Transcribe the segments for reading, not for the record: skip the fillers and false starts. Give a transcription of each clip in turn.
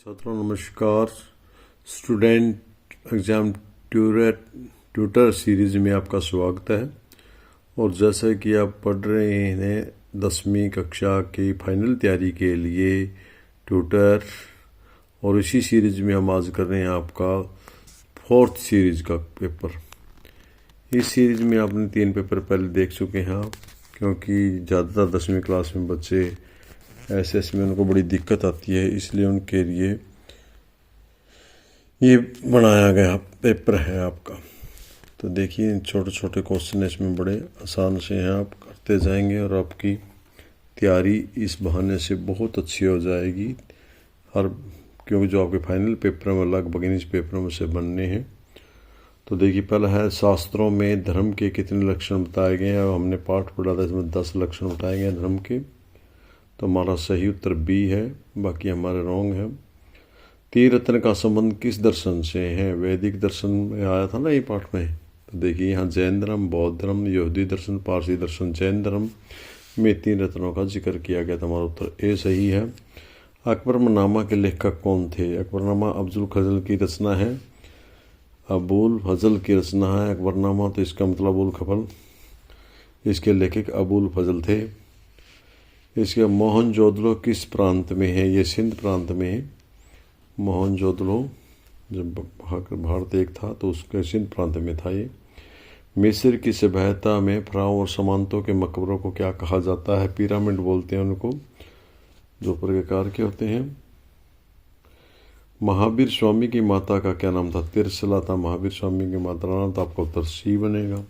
छात्रों नमस्कार। Student exam tutor series में आपका स्वागत है। और जैसा कि आप पढ़ रहे हैं 10वीं कक्षा की फाइनल तैयारी के लिए ट्यूटर, और इसी सीरीज़ में हम आज कर रहे हैं आपका 4th सीरीज़ का पेपर। इस सीरीज़ में आपने 3 पेपर पहले देख चुके हैं आप, क्योंकि ज़्यादातर 10वीं क्लास में बच्चे एसएस में उनको बड़ी दिक्कत आती है, इसलिए उनके लिए ये बनाया गया पेपर है आपका। तो देखिए छोटे छोटे क्वेश्चन इसमें बड़े आसान से हैं, आप करते जाएंगे और आपकी तैयारी इस बहाने से बहुत अच्छी हो जाएगी। क्योंकि जो आपके फाइनल पेपर में लगभग इन पेपरों में से बनने हैं। तो देखिए पहला है, शास्त्रों में धर्म के कितने लक्षण बताए गए हैं। हमने पाठ पढ़ा था, इसमें 10 लक्षण बताए गए हैं धर्म के। तो हमारा सही उत्तर बी है, बाकी हमारे रॉन्ग है। त्रिरत्न का संबंध किस दर्शन से है। वैदिक दर्शन में आया था ना ये पाठ में। तो देखिए यहाँ जैन धर्म, बौद्ध धर्म, यहूदी दर्शन, पारसी दर्शन, जैन धर्म में 3 रत्नों का जिक्र किया गया था। हमारा उत्तर ए सही है। अकबरनामा के लेखक कौन थे। अकबरनामा अफजुल फजल की रचना है, अबुल फजल की रचना है अकबरनामा, तो इसका मतलब अबुल फजल, इसके लेखक अबुल फजल थे। इसके मोहनजोदड़ो किस प्रांत में है। ये सिंध प्रांत में है। मोहनजोदड़ो जब भारत एक था तो उसके सिंध प्रांत में था ये। मिस्र की सभ्यता में फराओं और सामंतों के मकबरों को क्या कहा जाता है। पिरामिड बोलते हैं उनको, जो प्रकार के होते हैं। महावीर स्वामी की माता का क्या नाम था। तिरसला था महावीर स्वामी की माता का नाम, तो आपका उत्तर सी बनेगा।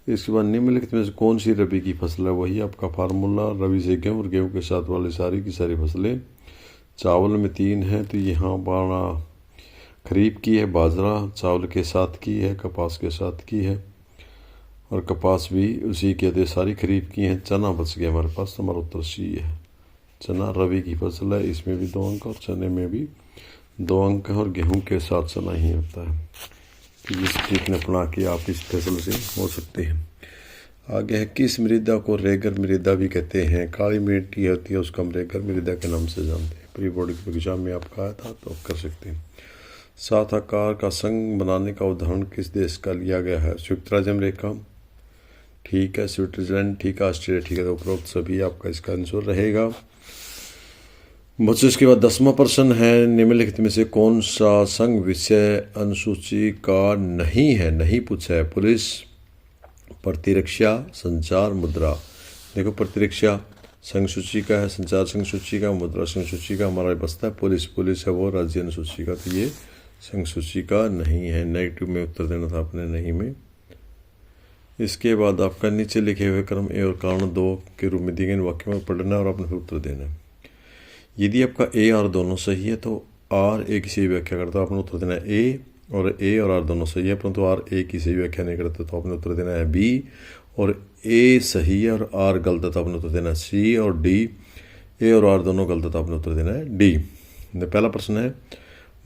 इसके बाद निम्नलिखित में से कौन सी रबी की फसल है। वही आपका फार्मूला, रबी से गेहूँ और गेहूँ के साथ वाली सारी की सारी फसलें। चावल में 3 है, तो यहाँ 12 खरीफ की है, बाजरा चावल के साथ की है, कपास के साथ की है, और कपास भी उसी के थे, सारी खरीफ की हैं। चना बच गया हमारे पास, तो हमारा उत्तर सी है। चना रबी की फसल है, इसमें भी 2 अंक और चने में भी 2 अंक है, और गेहूँ के साथ चना ही होता है। जिस चीज ने अपना के आप इस फसल से हो सकते हैं। आगे है, किस मृदा को रेगर मृदा भी कहते हैं। काली मिट्टी होती है उसको हम रेगर मृदा के नाम से जानते हैं। प्री बोर्ड की एग्जाम में आपका आया था, तो कर सकते हैं। 7 आकार का संघ बनाने का उदाहरण किस देश का लिया गया है। संयुक्त राज्य अमेरिका ठीक है, स्विट्जरलैंड ठीक है, ऑस्ट्रेलिया ठीक है। तो उपरोक्त सभी आपका इसका आंसर रहेगा। बच्चों इसके बाद 10वां प्रश्न है, निम्नलिखित में से कौन सा संघ विषय अनुसूची का नहीं है। नहीं पूछा है। पुलिस, प्रतिरक्षा, संचार, मुद्रा। देखो प्रतिरक्षा संघ सूची का है, संचार संघ सूची का, मुद्रा संघ सूची का। हमारा बचता है पुलिस। पुलिस है वो राज्य अनुसूची का, तो ये संघ सूची का नहीं है। नेगेटिव में उत्तर देना था आपने, नहीं में। इसके बाद आपका नीचे लिखे हुए क्रम ए और कारण 2 के रूप में दिए गए वाक्यों में पढ़ना और आपने फिर उत्तर देना है। यदि आपका ए और दोनों सही है तो आर ए की सही व्याख्या करता है, आपने उत्तर देना है ए और आर दोनों सही है, परंतु आर ए की सही व्याख्या नहीं करते, तो आपने उत्तर देना है बी। और ए सही है और आर गलत है, तो आपने उत्तर देना है सी। और डी, ए और आर दोनों गलत है, तो आपने उत्तर देना है डी। पहला प्रश्न है,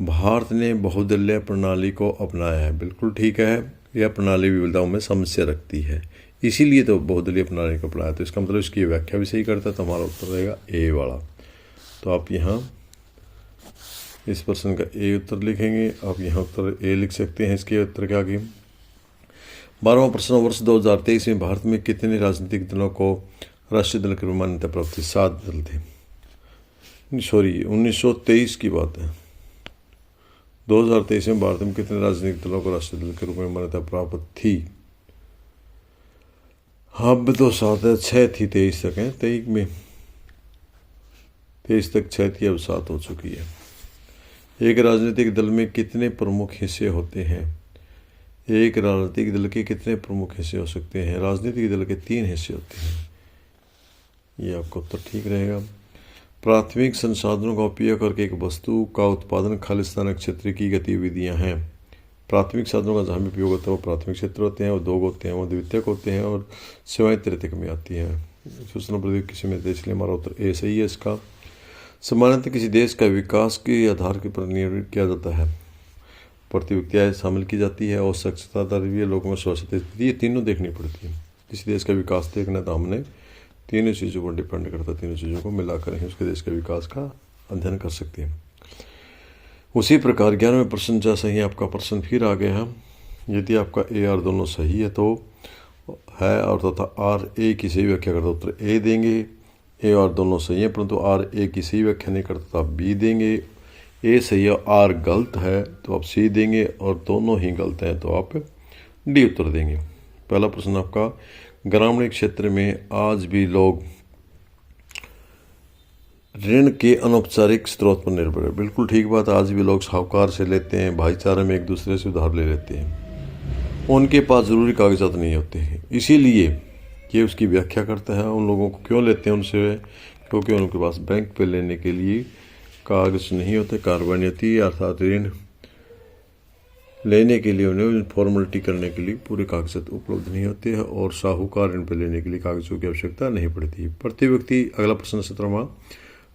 भारत ने बहुदलीय प्रणाली को अपनाया है। बिल्कुल ठीक है। यह प्रणाली विविधताओं में समस्या रखती है, इसीलिए तो बहुदलीय प्रणाली को अपनाया। तो इसका मतलब इसकी व्याख्या भी सही करता है, तो हमारा उत्तर रहेगा ए वाला। तो आप यहाँ इस प्रश्न का ए उत्तर लिखेंगे। आप यहाँ उत्तर ए लिख सकते हैं इसके उत्तर के आगे। 12वां प्रश्न, वर्ष 2023 में भारत में कितने राजनीतिक दलों को राष्ट्रीय दल की मान्यता प्राप्त थी। 7 दल थे। सॉरी 1923 की बात है। 2023 में भारत में कितने राजनीतिक दलों को राष्ट्रीय दल के रूप में मान्यता प्राप्त थी। अब तो 7 है, 6 थी, 23 तक है। 23 तक 6 थी, अब 7 हो चुकी है। एक राजनीतिक दल में कितने प्रमुख हिस्से होते हैं। एक राजनीतिक दल के कितने प्रमुख हिस्से हो सकते हैं। राजनीतिक दल के 3 हिस्से होते हैं। ये आपका उत्तर ठीक रहेगा। प्राथमिक संसाधनों का उपयोग करके एक वस्तु का उत्पादन खालिस्तान क्षेत्र की गतिविधियां हैं। प्राथमिक साधनों का जहाँ भी उपयोग होता है वो प्राथमिक क्षेत्र होते हैं, उद्योग होते हैं, वो द्वितीयक होते हैं, और सेवाएं तृतीयक में आती हैं। सूचना प्रौद्योगिकी किसी में, इसलिए हमारा उत्तर ए सही है इसका। सामान्यतः किसी देश का विकास के आधार के पर निर्णय किया जाता है। प्रतियोगिताएं शामिल की जाती है, और स्वच्छता दरवीय लोगों में स्वास्थ्य स्थिति, ये तीनों देखनी पड़ती है। किसी देश का विकास देखना तो हमने तीनों चीज़ों पर डिपेंड करता है। तीनों चीज़ों को मिलाकर ही उसके देश के विकास का अध्ययन कर सकते हैं। उसी प्रकार 11वें प्रश्न जैसा ही आपका प्रश्न फिर आ गया है। यदि आपका ए आर दोनों सही है तो है और तथा आर ए की सही व्याख्या करता उत्तर ए देंगे। ए और दोनों सही है परंतु आर ए की सही व्याख्या नहीं करता तो आप बी देंगे। ए सही है आर गलत है तो आप सी देंगे और दोनों ही गलत हैं तो आप डी उत्तर देंगे। पहला प्रश्न आपका, ग्रामीण क्षेत्र में आज भी लोग ऋण के अनौपचारिक स्रोत पर निर्भर है। बिल्कुल ठीक बात, आज भी लोग साहूकार से लेते हैं, भाईचारे में एक दूसरे से उधार ले लेते हैं, उनके पास ज़रूरी कागजात नहीं होते हैं। इसीलिए ये उसकी व्याख्या करता है उन लोगों को क्यों लेते हैं उनसे, क्योंकि उनके पास बैंक पे लेने के लिए कागज नहीं होते, कार्रवाई नहीं होती, अर्थात ऋण लेने के लिए उन्हें फॉर्मेलिटी करने के लिए पूरे कागजात उपलब्ध नहीं होते हैं और साहूकार ऋण पर लेने के लिए कागजों की आवश्यकता नहीं पड़ती। प्रति व्यक्ति, अगला प्रश्न 17वां,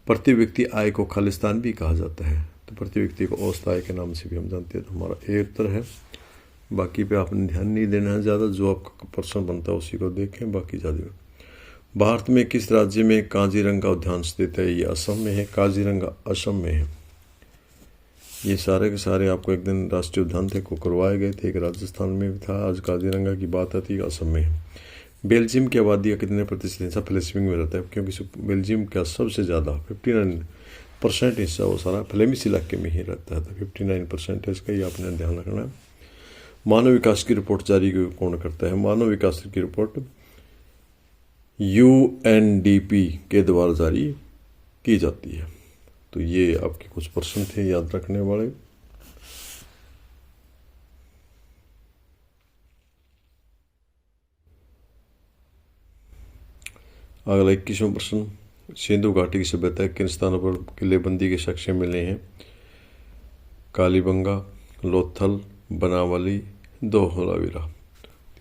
प्रति व्यक्ति आय को खालिस्तान भी कहा जाता है। तो प्रति व्यक्ति को औसत आय के नाम से भी हम जानते हैं, तो हमारा ए उत्तर है। बाकी पे आपने ध्यान नहीं देना है ज़्यादा, जो आपका प्रश्न बनता है उसी को देखें, बाकी ज़्यादा। भारत में किस राज्य में काजीरंगा उद्यान स्थित है? ये असम में है, काजीरंगा असम में है। ये सारे के सारे आपको एक दिन राष्ट्रीय उद्यान थे को करवाए गए थे, एक राजस्थान में भी था, आज काजीरंगा की बात आती है, असम में है। बेल्जियम की आबादी का कितने प्रतिशत हिस्सा फ्लेमिश में रहता है? क्योंकि बेल्जियम का सबसे ज़्यादा 59% हिस्सा वो सारा फ्लेमिश इलाके में ही रहता है, तो 59% है इसका, ये आपने ध्यान रखना है। मानव विकास की रिपोर्ट जारी कौन करता है? मानव विकास की रिपोर्ट UNDP के द्वारा जारी की जाती है। तो ये आपके कुछ प्रश्न थे याद रखने वाले। अगला 21वां प्रश्न, सिंधु घाटी की सभ्यता किन स्थानों पर किलेबंदी के साक्ष्य मिले हैं? कालीबंगा, लोथल, बनावली, धोलावीरा।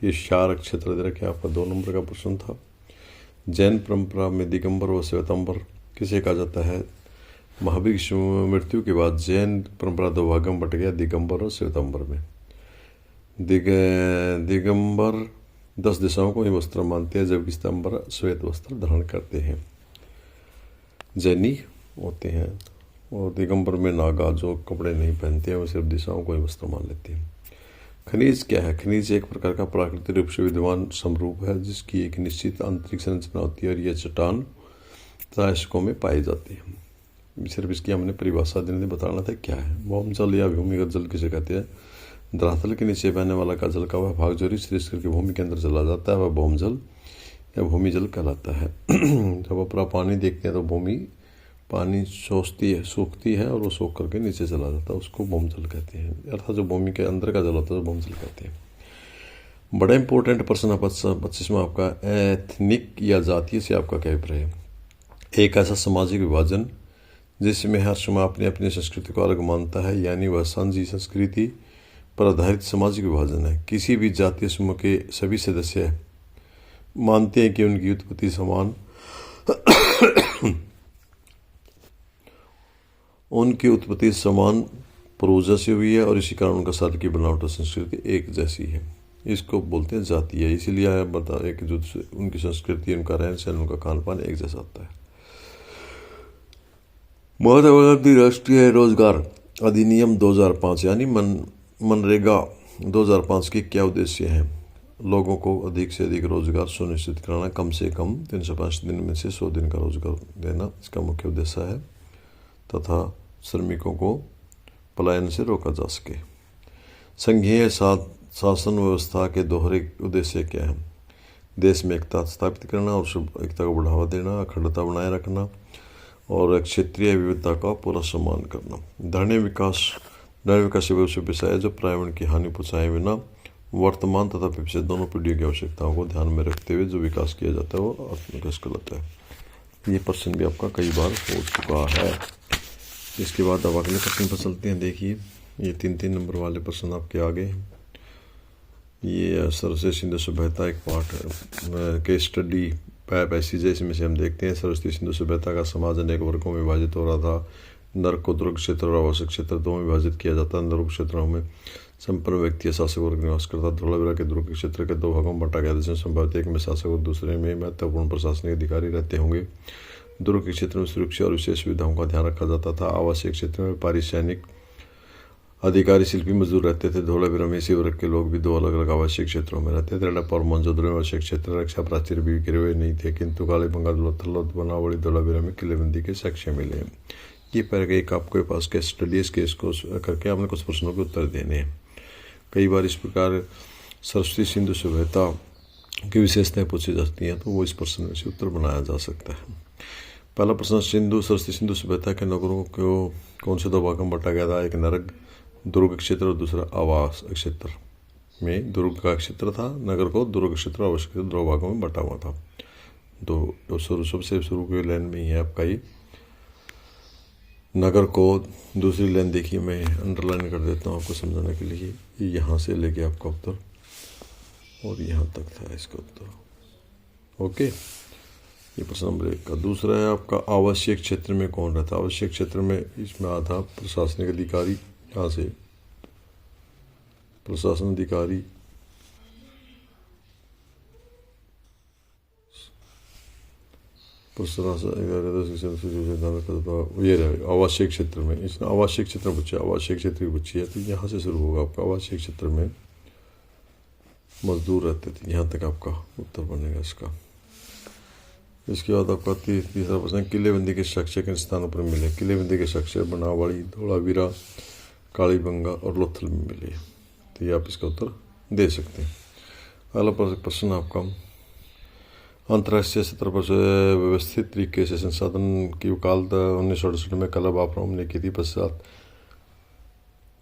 ये 4 क्षेत्र दे रखे, आपका 2 नंबर का प्रश्न था। जैन परंपरा में दिगंबर व श्वेतांबर किसे कहा जाता है? महावीर की मृत्यु के बाद जैन परंपरा 2 भागों में बट गया, दिगंबर और श्वेतांबर में। दिगंबर 10 दिशाओं को ही वस्त्र मानते हैं, जबकि श्वेतांबर श्वेत वस्त्र धारण करते हैं, जैनी होते हैं। और दिगंबर में नागा जो कपड़े नहीं पहनते हैं वो सिर्फ दिशाओं को ही वस्त्र मान लेते हैं। खनिज क्या है? खनिज एक प्रकार का प्राकृतिक रूप से विद्यमान समरूप है जिसकी एक निश्चित आंतरिक संरचना होती है और यह चट्टान त्रायस्कों में पाई जाती है। सिर्फ इसकी हमने परिभाषा देने बताना था क्या है। भौम जल या भूमिगत जल किसे कहते हैं? धरातल के नीचे बहने वाला का जल का वह भाग जो रीस करके भूमि के अंदर चला जाता है वह भौम जल या भूमि जल कहलाता है। जब अपना पानी देखते हैं तो भूमि पानी सोखती है, सूखती है और वो सूख करके नीचे चला जाता है, उसको भौम जल कहते हैं। अर्थात जो भूमि के अंदर का जल होता है तो भौम जल कहते हैं। बड़ा इंपॉर्टेंट प्रश्न है 25वां आपका, एथनिक या जातीय से आपका क्या अभिप्राय है? एक ऐसा सामाजिक विभाजन जिसमें हर समूह अपनी अपनी संस्कृति को अलग मानता है, यानी वह सांझी संस्कृति पर आधारित सामाजिक विभाजन है। किसी भी जातीय समूह के सभी सदस्य मानते हैं कि उनकी उत्पत्ति समान पूर्वजों से हुई है और इसी कारण उनका शरीर की बनावट और संस्कृति एक जैसी है। इसको बोलते हैं जातीय। इसीलिए आप बताएं कि जो उनकी संस्कृति, उनका रहन सहन, उनका खान पान एक जैसा होता है। महात्मा गांधी राष्ट्रीय रोजगार अधिनियम 2005 यानी मनरेगा 2005 के क्या उद्देश्य हैं? लोगों को अधिक से अधिक रोजगार सुनिश्चित कराना, कम से कम 305 दिन में से 100 दिन का रोजगार देना इसका मुख्य उद्देश्य है, तथा श्रमिकों को पलायन से रोका जा सके। संघीय शासन व्यवस्था के दोहरे उद्देश्य क्या है? देश में एकता स्थापित करना और एकता को बढ़ावा देना, अखंडता बनाए रखना और क्षेत्रीय विविधता का पूरा सम्मान करना। धरणी विकास विषय जो पर्यावरण की हानि पहुँचाए बिना वर्तमान तथा भविष्य दोनों पीढ़ियों की आवश्यकताओं को ध्यान में रखते हुए जो विकास किया जाता है वो आत्मविकास कहलाता है। ये प्रश्न भी आपका कई बार हो चुका है। इसके बाद अब अगले प्रश्न पर चलते हैं। देखिए ये 3-3 नंबर वाले प्रश्न आपके आगे हैं। ये सरस्वती सिंधु सभ्यता एक पार्ट है, केस स्टडी पैसेज है। इसमें से हम देखते हैं सरस्वती सिंधु सभ्यता का समाज अनेक वर्गों में विभाजित हो रहा था। नर्क को दुर्ग क्षेत्र और आवासिक क्षेत्र 2 में विभाजित किया जाता है। दुर्ग क्षेत्रों में संपन्न व्यक्ति या शासक वर्ग निवास करता। धोलावीरा के दुर्ग क्षेत्र के 2 भागों में बांटा गया, जिसमें संभवतः एक में शासक और दूसरे में महत्वपूर्ण प्रशासनिक अधिकारी रहते होंगे। दुर्ग के क्षेत्र में सुरक्षा और विशेष सुविधाओं का ध्यान रखा जाता था। आवासीय क्षेत्र में व्यापारी, सैनिक अधिकारी शिल्पी मजदूर रहते थे। धोलावीरा में इसी वर्ग के लोग भी दो अलग अलग आवासीय क्षेत्रों में रहते थे। रेडप्पा और मोहनजोदड़ो में आवासीय क्षेत्र रक्षा प्राचीर भी गिरे हुए नहीं थे, किंतु कालीबंगा, लोथल, बनावली, धोलावीरा में किलेबंदी के साक्ष्य मिले। ये पैराग्राफ आपके पास केस स्टडीज केस को करके आपने कुछ प्रश्नों के उत्तर देने हैं। कई बार इस प्रकार सरस्वती सिंधु सभ्यता की विशेषताएं पूछी जाती हैं, तो वो इस प्रश्न में से उत्तर बनाया जा सकता है। पहला प्रश्न, सरस्वती सिंधु सभ्यता के नगरों को कौन से दो भागों में बांटा गया था? एक नरक दुर्ग क्षेत्र और दूसरा आवास क्षेत्र। में दुर्ग का क्षेत्र था, नगर को दुर्ग क्षेत्र और आवास क्षेत्र दो भागों में बांटा हुआ था। तो सबसे शुरू की लाइन में ही है आपका ये नगर को। दूसरी लाइन देखिए, मैं अंडरलाइन कर देता हूँ आपको समझाने के लिए। यहाँ से लेके आपका उत्तर और यहाँ तक था इसका उत्तर। ओके, ये प्रश्न नंबर 1 का। दूसरा है आपका आवासीय क्षेत्र में कौन रहता? आवासीय क्षेत्र में इसमें आता प्रशासनिक अधिकारी। यहाँ से प्रशासन अधिकारी, ये रहे आवासीय क्षेत्र में। इसने आवासीय क्षेत्र पूछा, आवासीय क्षेत्र की पूछी है, तो यहाँ से शुरू होगा आपका। आवासीय क्षेत्र में मजदूर रहते थे, यहाँ तक आपका उत्तर बनेगा इसका। इसके बाद आपका तीसरा प्रश्न, किलेबंदी के साक्ष्य किन स्थानों पर मिले? किलेबंदी के साक्ष्य बनावली, धोलावीरा, कालीबंगा और लोथल में मिले। तो ये आप इसका उत्तर दे सकते हैं। अगला प्रश्न आपका, अंतर्राष्ट्रीय स्तर पर व्यवस्थित तरीके से संसाधन की वकालत 1968 में कलब ऑफ ने की थी। पश्चात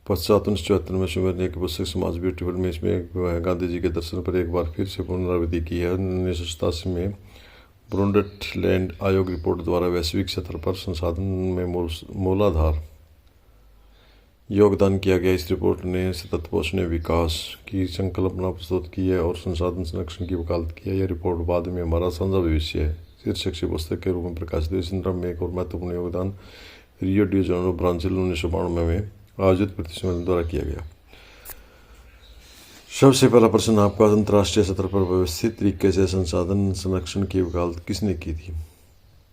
1974 में सुमेर की पुस्तक समाज ब्यूटीफुल में इसमें गांधी जी के दर्शन पर एक बार फिर से पुनरावृत्ति की है। 1987 में ब्रुंडटलैंड आयोग रिपोर्ट द्वारा वैश्विक स्तर पर संसाधन में मूलाधार योगदान किया गया। इस रिपोर्ट ने सतत पोषणीय विकास की संकल्पना प्रस्तुत की है और संसाधन संरक्षण की वकालत की है। यह रिपोर्ट बाद में हमारा साझा भविष्य है शीर्षक से पुस्तक के रूप में प्रकाशित हुई। संदर्भ में एक और महत्वपूर्ण योगदान रियो डी जेनेरो, ब्राजील 1992 में आयोजित प्रतिनिधि सम्मेलन द्वारा किया गया। सबसे पहला प्रश्न आपका, अंतर्राष्ट्रीय स्तर पर व्यवस्थित तरीके से संसाधन संरक्षण की वकालत किसने की थी?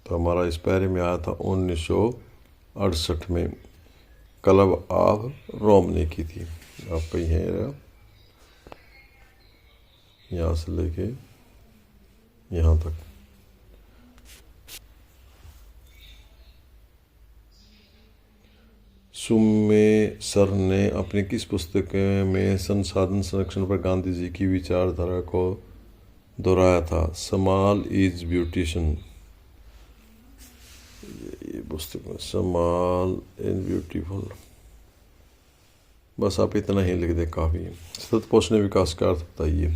तो हमारा इस पैरे में आया था 1968 में क्लब ऑफ रोम ने की थी। आपका ये है, यहाँ से लेके यहाँ तक। सुमे सर ने अपनी किस पुस्तक में संसाधन संरक्षण पर गांधी जी की विचारधारा को दोहराया था? Small is beautician. ये पुस्तक में स्मॉल एंड ब्यूटीफुल, बस आप इतना ही लिख दे, काफ़ी है। सतत पोषणीय विकास का अर्थ बताइए।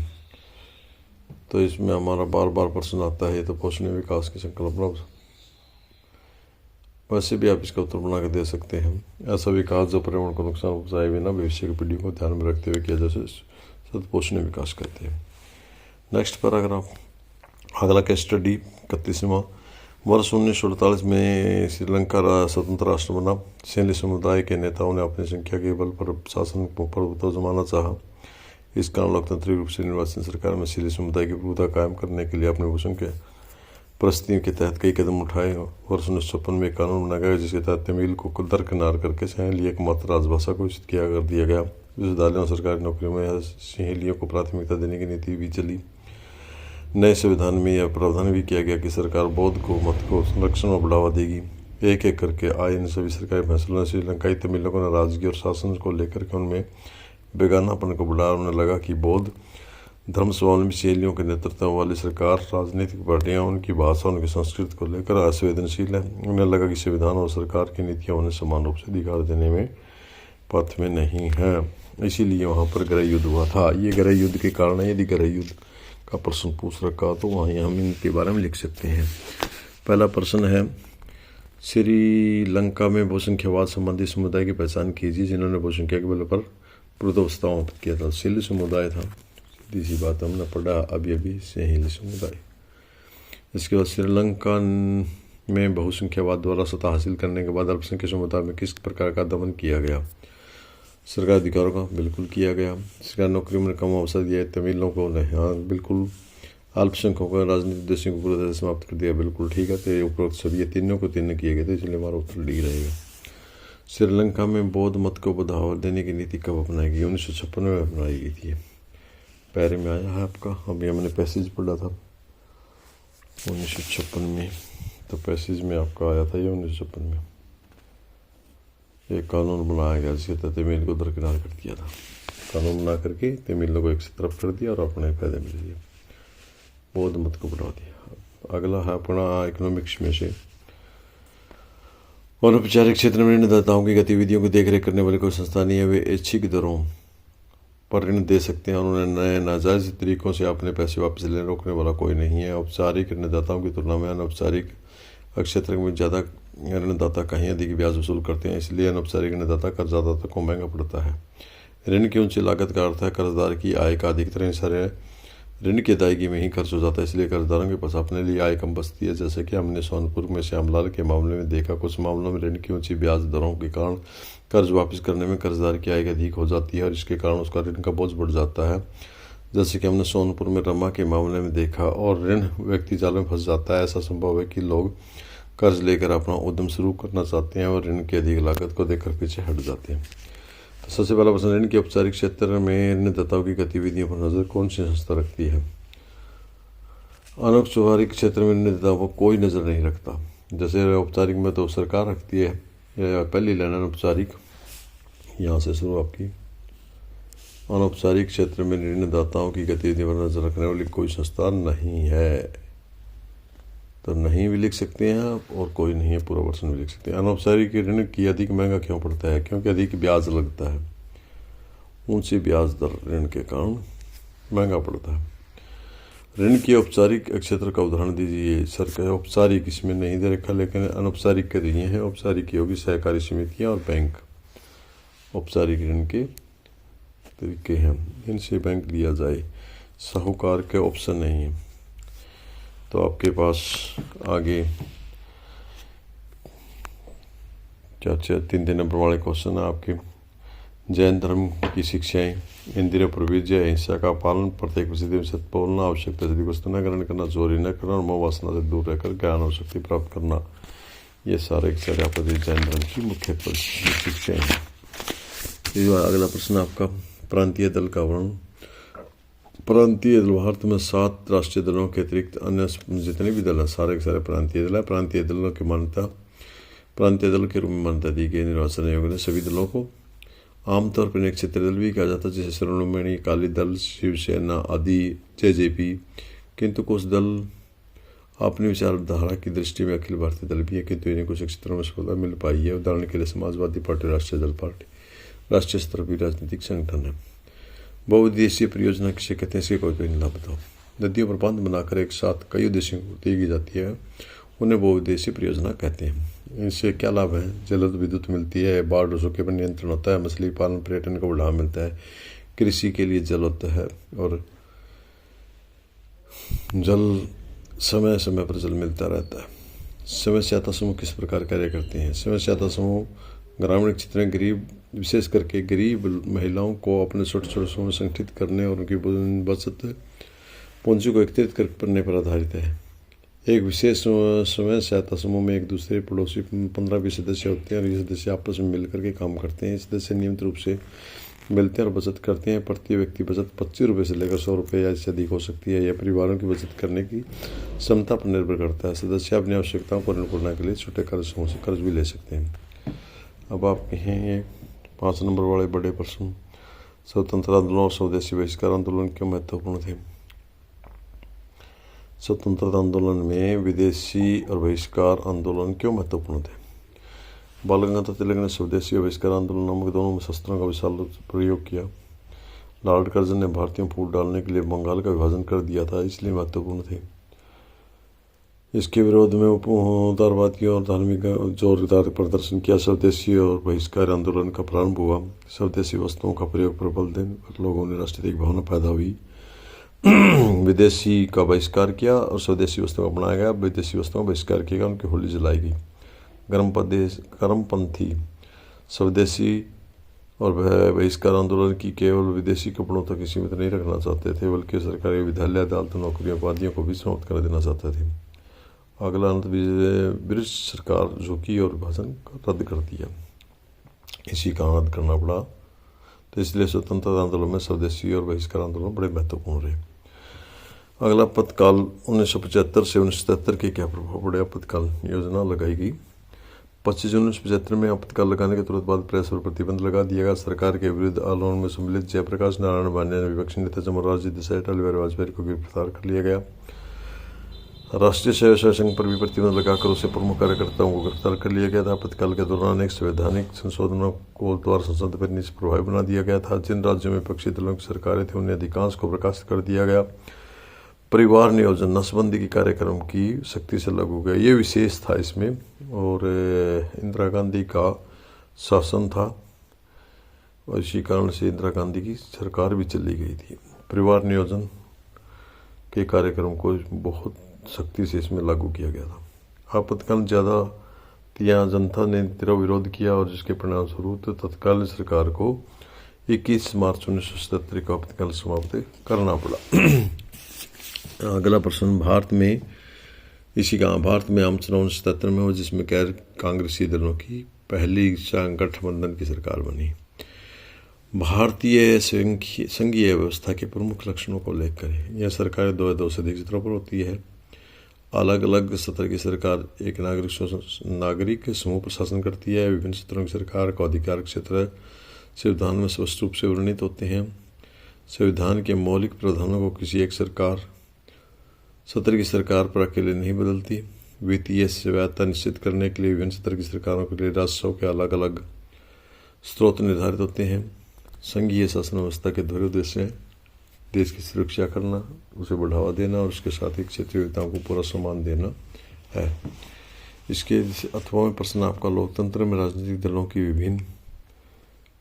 तो इसमें हमारा बार बार प्रश्न आता है, तो पोषणीय विकास की संकल्पना। वैसे भी आप इसका उत्तर बना के दे सकते हैं। ऐसा विकास जो पर्यावरण को नुकसान पहुंचाए बिना भविष्य की पीढ़ी को ध्यान में रखते हुए किया जाए, सतत पोषणीय विकास कहते हैं। नेक्स्ट पैराग्राफ, अगला केस स्टडी 31वां। वर्ष 1948 में श्रीलंका स्वतंत्र राष्ट्र बना। सैन्य समुदाय के नेताओं ने अपनी संख्या के बल पर शासन प्रभुत्व जमाना चाहा। इस कारण लोकतांत्रिक रूप से निर्वाचित सरकार में सैन्य समुदाय की प्रभुता कायम करने के लिए अपने भूषण के परिस्थितियों के तहत कई कदम उठाए। वर्ष 1956 में कानून बनाया गया, जिसके तहत तमिल को दरकिनार करके सहेलियों को मात्र राजभाषा घोषित किया कर दिया गया। विश्वविद्यालयों और सरकारी नौकरियों में सहेलियों को प्राथमिकता देने की नीति भी चली। नए संविधान में यह प्रावधान भी किया गया कि सरकार बौद्ध को मत को संरक्षण में बढ़ावा देगी। एक एक करके आए इन सभी सरकारी फैसलों से श्रीलंकाई तमिलों को नाराजगी और शासन को लेकर के उनमें बेगानापन को बढ़ाने लगा कि बौद्ध धर्म स्वावलंबी शैलियों के नेतृत्व वाली सरकार, राजनीतिक पार्टियां उनकी भाषा, उनकी संस्कृति को लेकर असंवेदनशील है। उन्हें लगा कि संविधान और सरकार की नीतियां उन्हें समान रूप से अधिकार देने में पथ में नहीं है। इसीलिए वहाँ पर गृह युद्ध हुआ था। ये गृह युद्ध के कारण है। यदि गृह युद्ध का प्रश्न पूछ रखा तो वहीं हम इनके बारे में लिख सकते हैं। पहला प्रश्न है, श्रीलंका में बहुसंख्यावाद संबंधी समुदाय की पहचान कीजिए जिन्होंने बहुसंख्या के बल पर प्रभुत्व किया था। सैन्य समुदाय था, सीधी सी बात हमने पढ़ा अभी सैन्य समुदाय। इसके बाद श्रीलंका में बहुसंख्यावाद द्वारा सत्ता हासिल करने के बाद अल्पसंख्यक समुदाय में किस प्रकार का दमन किया गया? सरकारी अधिकारों का बिल्कुल किया गया। सरकार नौकरी में कम अवसर दिया। तमिलों को नहीं, हाँ बिल्कुल। अल्पसंख्यकों को राजनीतिक उद्देश्यों को पूरी तरह समाप्त कर दिया, बिल्कुल ठीक है। तो उपरोक्त सभी ये तीनों को तीनों किए गए थे, इसलिए हमारा उत्तर डी रहेगा। श्रीलंका में बौद्ध मत को बढ़ावा देने की नीति कब अपनाई गई? 1956 में अपनाई गई थी। पैरे में आया है आपका, अभी हमने पैसेज पढ़ा था 1956 में, तो पैसेज में आपका आया था ये 1956 में। एक कानून बनाया गया जिसके तहत तमिल को दरकिनार कर दिया था। कानून बना करके तमिल को एक तरफ कर दिया और अपने फायदे में लिए, बौद्ध मत को बढ़ा दिया। अगला है अपना इकोनॉमिक्स में से, अनौपचारिक क्षेत्र में ऋणदाताओं की गतिविधियों की देखरेख करने वाले कोई संस्था नहीं है। वे ऐच्छिक दरों पर ऋण दे सकते हैं और उन्हें नए नाजायज तरीकों से अपने पैसे वापस लेने रोकने वाला कोई नहीं है। औपचारिक ऋणदाताओं की तुलना में अनौपचारिक क्षेत्र में ज़्यादा ऋणदाता कहीं अधिक ब्याज वसूल करते हैं, इसलिए अनौपचारिक ऋणदाता कर्जदाता को महंगा पड़ता है। ऋण की ऊंची लागत का अर्थ है कर्जदार की आय का अधिकतर हिस्सा ऋण की अदायगी में ही खर्च हो जाता है, इसलिए कर्जदारों के पास अपने लिए आय कम बचती है। जैसे कि हमने सोनपुर में श्यामलाल के मामले में देखा, कुछ मामलों में ऋण की ऊंची ब्याज दरों के कारण कर्ज वापस करने में कर्जदार की आय अधिक हो जाती है और इसके कारण उसका ऋण का बोझ बढ़ जाता है। जैसे कि हमने सोनपुर में रमा के मामले में देखा, और ऋण व्यक्ति जाल में फंस जाता है। ऐसा संभव है कि लोग कर्ज लेकर अपना उद्यम शुरू करना चाहते हैं और ऋण की अधिक लागत को देखकर पीछे हट जाते हैं। तो सबसे पहला प्रश्न, ऋण के औपचारिक क्षेत्र में ऋणदाताओं की गतिविधियों पर नजर कौन सी संस्था रखती है? अनौपचारिक क्षेत्र में ऋणदाताओं पर कोई नजर नहीं रखता। जैसे औपचारिक में तो सरकार रखती है, पहली लाइन अनौपचारिक, यहाँ से शुरू आपकी। अनौपचारिक क्षेत्र में ऋणदाताओं की गतिविधियों पर नजर रखने वाली कोई संस्था नहीं है, तो नहीं भी लिख सकते हैं आप, और कोई नहीं है पूरा वर्षन भी लिख सकते हैं। अनौपचारिक ऋण की अधिक महंगा क्यों पड़ता है? क्योंकि अधिक ब्याज लगता है, ऊंची ब्याज दर ऋण के कारण महंगा पड़ता है। ऋण की औपचारिक क्षेत्र का उदाहरण दीजिए। सरकार औपचारिक इसमें नहीं दे रखा, लेकिन अनौपचारिक के दिए हैं। औपचारिक होगी सहकारी समितियाँ और बैंक, औपचारिक ऋण के तरीके हैं, इनसे बैंक लिया जाए। साहूकार के ऑप्शन नहीं है। तो आपके पास आगे 3 नंबर वाले क्वेश्चन है आपके। जैन धर्म की शिक्षाएं, इंद्रिय प्रविजय, अहिंसा का पालन, प्रत्येक परिस्थिति में सत्य बोलना, आवश्यकता से अधिक वस्तु न ग्रहण करना, चोरी न करना और मोह वासना से दूर रहकर ज्ञान और शक्ति प्राप्त करना, ये सारे आपको जैन धर्म की मुख्य शिक्षाएं हैं। अगला प्रश्न आपका, प्रांतीय दल का वर्णन। प्रांतीय दल, भारत में 7 राष्ट्रीय दलों के अतिरिक्त अन्य जितने भी दल हैं सारे के सारे प्रांतीय दल हैं। प्रांतीय दलों की मान्यता, प्रांतीय दल के रूप में मान्यता दी गई निर्वाचन आयोग ने सभी दलों को। आमतौर पर एक क्षेत्रीय दल भी कहा जाता है, जैसे शिरोमणि अकाली दल, शिवसेना आदि, जेजेपी। किंतु कुछ दल अपनी विचारधारा की दृष्टि में अखिल भारतीय दल भी है, किंतु इन्हें कुछ क्षेत्रों में सफलता मिल पाई है। उदाहरण के लिए समाजवादी पार्टी, राष्ट्रीय दल पार्टी राष्ट्रीय स्तर पर राजनीतिक संगठन है। बहुउद्देशीय परियोजना किसे कहते हैं? इसके कोई लाभ बताओ। नदियों पर बांध बनाकर एक साथ कई उद्देश्यों को दी जाती है, उन्हें बहुउद्देशीय परियोजना कहते हैं। इनसे क्या लाभ है? जलद विद्युत मिलती है, बाढ़ और सूखे पर नियंत्रण होता है, मछली पालन पर्यटन को बढ़ावा मिलता है, कृषि के लिए जल होता है और जल समय समय पर जल मिलता रहता है। समय सहायता समूह किस प्रकार कार्य करते हैं? समय सहायता समूह ग्रामीण क्षेत्र में गरीब, विशेष करके गरीब महिलाओं को अपने छोटे छोटे समूह में संगठित करने और उनकी बचत पूंजी को एकत्रित करने पर आधारित है। एक विशेष समय सहायता समूह में एक दूसरे पड़ोसी 15-20 सदस्य होते हैं और ये सदस्य आपस में मिलकर के काम करते हैं। सदस्य नियमित रूप से मिलते हैं और बचत करते हैं। प्रति व्यक्ति बचत 25 रुपये से लेकर 100 रुपये या इससे अधिक हो सकती है। यह परिवारों की बचत करने की क्षमता पर निर्भर करता है। सदस्य अपनी आवश्यकताओं को पूर्ण करने के लिए छोटे कर्ज समूह से कर्ज भी ले सकते हैं। अब आपके हैं ये 5 नंबर वाले बड़े प्रश्न। स्वतंत्रता आंदोलन और स्वदेशी बहिष्कार आंदोलन क्यों महत्वपूर्ण थे? स्वतंत्रता आंदोलन में विदेशी और बहिष्कार आंदोलन क्यों महत्वपूर्ण थे? बाल गंगाधर तिलक ने स्वदेशी और बहिष्कार आंदोलन नामक दोनों में शस्त्रों का विशाल प्रयोग किया। लॉर्ड कर्जन ने भारतीयों को फूट डालने के लिए बंगाल का विभाजन कर दिया था, इसलिए महत्वपूर्ण थे। इसके विरोध में उदारवादियों और धार्मिक जोरदार प्रदर्शन किया। स्वदेशी और बहिष्कार आंदोलन का प्रारंभ हुआ। स्वदेशी वस्तुओं का प्रयोग पर बल देने पर लोगों में राष्ट्रीय भावना पैदा हुई। विदेशी का बहिष्कार किया और स्वदेशी वस्तुओं का बनाया गया। विदेशी वस्तुओं का बहिष्कार किया गया, उनकी होली जलाई गई। गर्मपंथी स्वदेशी और बहिष्कार आंदोलन की केवल विदेशी कपड़ों तक सीमित नहीं रखना चाहते थे, बल्कि सरकारी विद्यालय, अदालत, नौकरियों, उपाधियों को भी समाप्त कर देना चाहते थे। अगला अंत ब्रिटिश सरकार झुकी और विभाजन रद्द कर दिया। इसी का आनंद करना पड़ा। तो इसलिए स्वतंत्रता आंदोलन में स्वदेशी और बहिष्कार आंदोलन बड़े महत्वपूर्ण रहे। अगला आपातकाल 1975 से 1977 के क्या प्रभाव पड़े। आपातकाल योजना लगाई गई। 25 जून 1975 में आपातकाल लगाने के तुरंत बाद प्रेस पर प्रतिबंध लगा दिया गया। सरकार के विरुद्ध आंदोलन में सम्मिलित जयप्रकाश नारायण बान्या, विपक्षी नेता जमोहरलाल जी देसाई, अटल बिहारी वाजपेयी को गिरफ्तार कर लिया गया। राष्ट्रीय स्वयंसेवक संघ पर भी प्रतिबंध लगाकर उसे प्रमुख कार्यकर्ताओं को गिरफ्तार कर लिया गया था। आपातकाल के दौरान एक संवैधानिक संशोधनों को द्वारा संसद पर नीचे प्रभावी बना दिया गया था। जिन राज्यों में विपक्षी दलों की सरकारें थी उन्हें अधिकांश को बर्खास्त कर दिया गया। परिवार नियोजन नसबंदी की कार्यक्रम की सख्ती से लागू गया, ये विशेष था इसमें। और इंदिरा गांधी का शासन था और इसी कारण से इंदिरा गांधी की सरकार भी चली गई थी। परिवार नियोजन के कार्यक्रम को बहुत सख्ती से इसमें लागू किया गया था। आपातकाल ज़्यादा जनता ने तीव्र विरोध किया और जिसके परिणाम स्वरूप तत्कालीन सरकार को 21 मार्च 1977 को आपातकाल समाप्त करना पड़ा। अगला प्रश्न, भारत में आम चुनाव 1977 में हुआ जिसमें गैर कांग्रेसी दलों की पहली गठबंधन की सरकार बनी। भारतीय संघीय व्यवस्था के प्रमुख लक्षणों को उल्लेख करें। यह सरकार दो से अधिक क्षेत्रों पर होती है। अलग अलग सत्र की सरकार एक नागरिक समूह पर शासन करती है। विभिन्न सत्रों की सरकार का अधिकार क्षेत्र संविधान में स्पष्ट रूप से वर्णित होते हैं। संविधान के मौलिक प्रावधानों को किसी एक सत्र की सरकार पर अकेले नहीं बदलती। वित्तीय स्वायत्तता निश्चित करने के लिए विभिन्न सत्र की सरकारों के लिए राजस्व के अलग अलग स्रोत निर्धारित होते हैं। संघीय शासन व्यवस्था के दोहरे उद्देश्य हैं देश की सुरक्षा करना, उसे बढ़ावा देना और उसके साथ ही क्षेत्रीय विविधताओं को पूरा सम्मान देना है। इसके अथवा में प्रश्न आपका, लोकतंत्र में राजनीतिक दलों की विभिन्न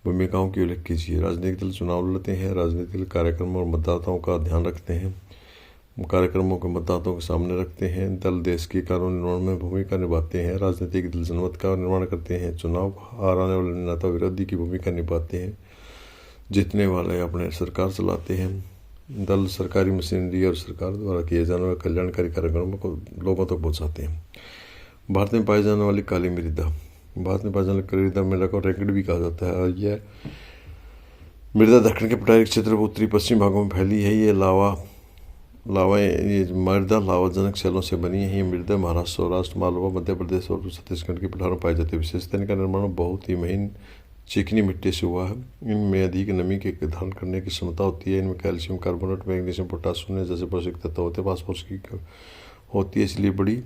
भूमिकाओं की उल्लेख कीजिए। राजनीतिक दल चुनाव लड़ते हैं। राजनीतिक कार्यक्रमों और मतदाताओं का ध्यान रखते हैं। कार्यक्रमों को मतदाताओं के सामने रखते हैं। दल देश के कानून निर्माण में भूमिका निभाते हैं। राजनीतिक दल जनमत का निर्माण करते हैं। चुनाव हारने वाले नेता विरोधी की भूमिका निभाते हैं। जीतने वाले अपने सरकार चलाते हैं। दल सरकारी मशीनरी और सरकार द्वारा किए जाने वाले कल्याणकारी कार्यक्रमों को लोगों तक पहुंचाते हैं। भारत में पाई जाने वाली काली मृदा। भारत में पाई जाने वाली काली मृदा मेला को रेगड भी कहा जाता है। और यह मृदा दक्षिण के पठारी क्षेत्र उत्तरी पश्चिम भागों में फैली है। ये मृदा लावाजनक शैलों से बनी है। ये मृदा महाराष्ट्र, सौराष्ट्र, मालवा, मध्य प्रदेश और छत्तीसगढ़ के पठारों में पाई जाती है। विशेषतः इनका निर्माण बहुत ही महीन चिकनी मिट्टी से हुआ है। इनमें अधिक नमी के धारण करने की क्षमता होती है। इनमें कैल्शियम कार्बोनेट, मैग्नीशियम, पोटासियम जैसे पोषक तत्व होते हैं। फास्फोरस की होती है, इसलिए बड़ी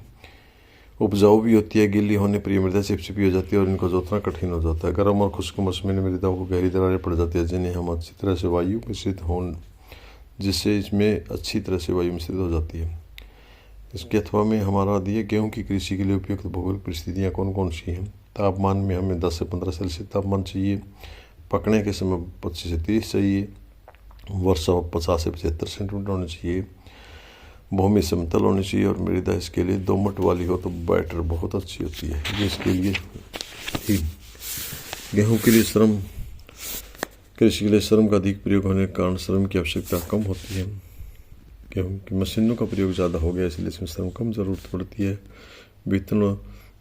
उपजाऊ भी होती है। गीली होने पर यह मृदा चिपचिपी हो जाती है और इनको जोतना कठिन हो जाता है। गर्म और खुश्क मौसम में मृदाओं को गहरी दरारें पड़ जाती है जिन्हें हम अच्छी तरह से वायु मिश्रित हों जिससे इसमें अच्छी तरह से वायु मिश्रित हो जाती है। इसके अथवा में हमारा दिए गेहूं की कृषि के लिए उपयुक्त भौगोलिक परिस्थितियाँ कौन कौन सी हैं। तापमान में हमें 10 से 15 सेल्सियस तापमान चाहिए। पकने के समय 25 से 30 चाहिए। वर्षा 50 से 75 सेंटीमीटर होनी चाहिए। भूमि समतल होनी चाहिए और मृदा इसके लिए दोमट वाली हो तो बेटर बहुत अच्छी होती है। जिसके लिए गेहूं के लिए कृषि के लिए श्रम का अधिक प्रयोग होने के कारण श्रम की आवश्यकता कम होती है। गेहूं की मशीनों का प्रयोग ज़्यादा हो गया इसलिए इसमें श्रम कम ज़रूरत पड़ती है। वितरण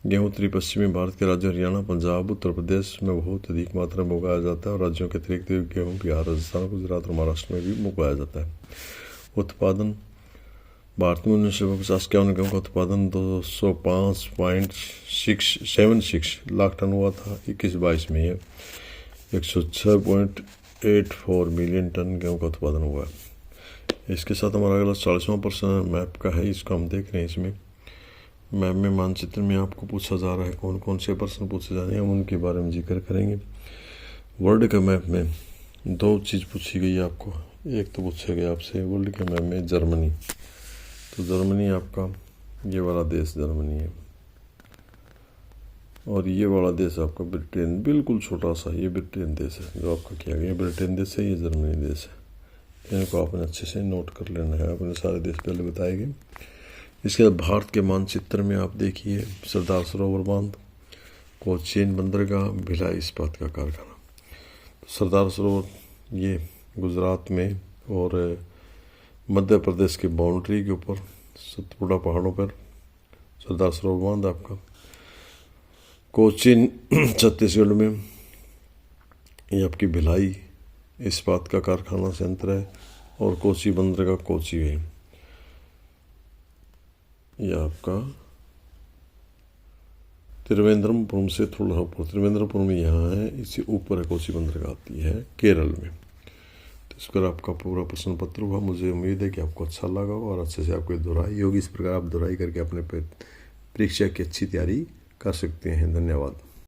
गेहूं उत्तरी पश्चिमी भारत के राज्यों हरियाणा, पंजाब, उत्तर प्रदेश में बहुत अधिक मात्रा में उगाया जाता है और राज्यों के अतिरिक्त गेहूं बिहार, राजस्थान, गुजरात और महाराष्ट्र में भी उगाया जाता है। उत्पादन भारत में 1950 के गेहूं का उत्पादन 205.76 लाख टन हुआ था। 21-22 में यह 106.84 मिलियन टन गेहूं का उत्पादन हुआ है। इसके साथ हमारा अगला 40वां प्रश्न मैप का है। इसको हम देख रहे हैं। इसमें मैप में मानचित्र में आपको पूछा जा रहा है कौन कौन से प्रश्न पूछे जा रहे हैं, हम उनके बारे में जिक्र करेंगे। वर्ल्ड के मैप में 2 चीज़ पूछी गई है आपको। एक तो पूछा गया आपसे वर्ल्ड के मैप में जर्मनी। तो जर्मनी आपका ये वाला देश जर्मनी है और ये वाला देश आपका ब्रिटेन, बिल्कुल छोटा सा ये ब्रिटेन देश है जो आपका किया गया। ब्रिटेन देश है, ये जर्मनी देश है। इनको आपने अच्छे से नोट कर लेना है। आपने सारे देश पहले बताए गए। इसके बाद भारत के मानचित्र में आप देखिए सरदार सरोवर बांध, कोचीन बंदरगाह, भिलाई इस्पात का कारखाना। सरदार सरोवर ये गुजरात में और मध्य प्रदेश के बाउंड्री के ऊपर सतपुड़ा पहाड़ों पर सरदार सरोवर बांध आपका। कोचीन छत्तीसगढ़ में ये आपकी भिलाई इस्पात का कारखाना संयंत्र है और कोची बंदरगाह कोची है। यह आपका त्रिवेंद्रपुरम से थोड़ा ऊपर, त्रिवेंद्रपुरम यहाँ है, इससे ऊपर है कोची बंदरगाह आती है केरल में। तो इस पर आपका पूरा प्रश्न पत्र हुआ। मुझे उम्मीद है कि आपको अच्छा लगा और अच्छे से आपको दोहराई होगी। इस प्रकार आप दोहराई करके अपने परीक्षा की अच्छी तैयारी कर सकते हैं। धन्यवाद।